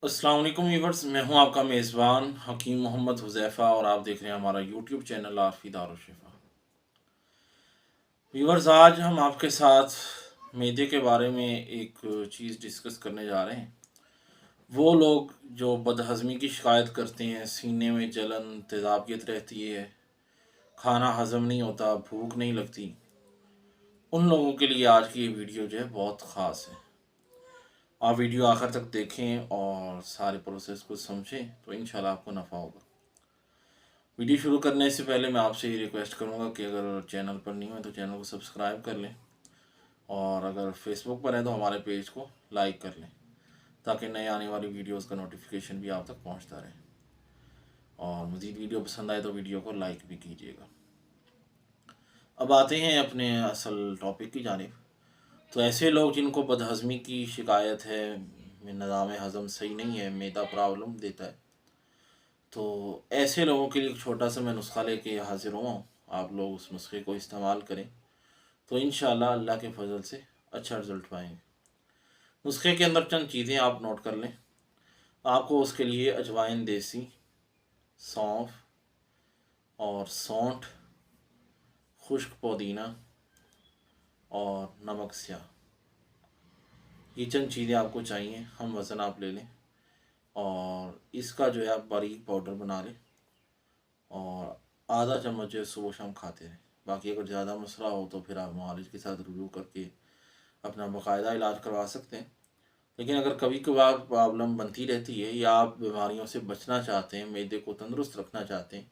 अस्सलाम वालेकुम व्यूवर्स, मैं हूं आपका मेज़बान हकीम मोहम्मद हुज़ैफ़ा और आप देख रहे हैं हमारा यूट्यूब चैनल आरफी दारुश्शिफ़ा। व्यूवर्स, आज हम आपके साथ मैदे के बारे में एक चीज़ डिस्कस करने जा रहे हैं। वो लोग जो बदहज़मी की शिकायत करते हैं, सीने में जलन तेज़ाबियत रहती है, खाना हज़म नहीं होता, भूख नहीं लगती, उन लोगों के लिए आज की ये वीडियो जो है बहुत ख़ास है। आप वीडियो आखिर तक देखें और सारे प्रोसेस को समझें तो इंशाल्लाह आपको नफ़ा होगा। वीडियो शुरू करने से पहले मैं आपसे ये रिक्वेस्ट करूंगा कि अगर चैनल पर नहीं हो तो चैनल को सब्सक्राइब कर लें, और अगर फेसबुक पर है तो हमारे पेज को लाइक कर लें ताकि नए आने वाली वीडियोस का नोटिफिकेशन भी आप तक पहुंचता रहे। और मज़ीद वीडियो पसंद आए तो वीडियो को लाइक भी कीजिएगा। अब आते हैं अपने असल टॉपिक की जानिब। तो ऐसे लोग जिनको बदहज़मी की शिकायत है, निज़ाम हज़म सही नहीं है, मैदा प्रॉब्लम देता है, तो ऐसे लोगों के लिए एक छोटा सा मैं नुस्खा लेके हाज़िर हुआ हूँ। आप लोग उस नुस्खे को इस्तेमाल करें तो इंशाल्लाह अल्लाह के फजल से अच्छा रिज़ल्ट पाएंगे। नुस्खे के अंदर चंद चीज़ें आप नोट कर लें। आपको उसके लिए अजवाइन देसी, सौंफ और सौंठ, खुश्क पुदीना और नमक स्याह, ये चंद चीज़ें आपको चाहिए। हम वज़न आप ले लें और इसका जो है आप बारीक पाउडर बना लें और आधा चम्मच जो है सुबह शाम खाते रहें। बाकी अगर ज़्यादा मसला हो तो फिर आप मुआलिज के साथ रुजू करके अपना बाकायदा इलाज करवा सकते हैं। लेकिन अगर कभी कभार प्रॉब्लम बनती रहती है या आप बीमारियों से बचना चाहते हैं, मैदे को तंदुरुस्त रखना चाहते हैं,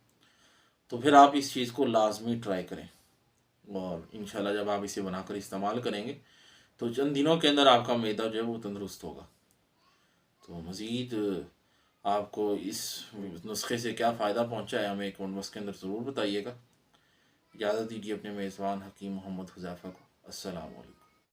तो फिर आप इस चीज़ को लाजमी ट्राई करें। और इंशाल्लाह जब आप इसे बनाकर इस्तेमाल करेंगे तो चंद दिनों के अंदर आपका मैदा जो है वो तंदुरुस्त होगा। तो मज़ीद आपको इस नुस्खे से क्या फ़ायदा पहुंचा है हमें कमेंट बॉक्स के अंदर ज़रूर बताइएगा। इजाज़त दीजिए अपने मेज़बान हकीम मोहम्मद हुज़ैफ़ा को। अस्सलाम वालेकुम।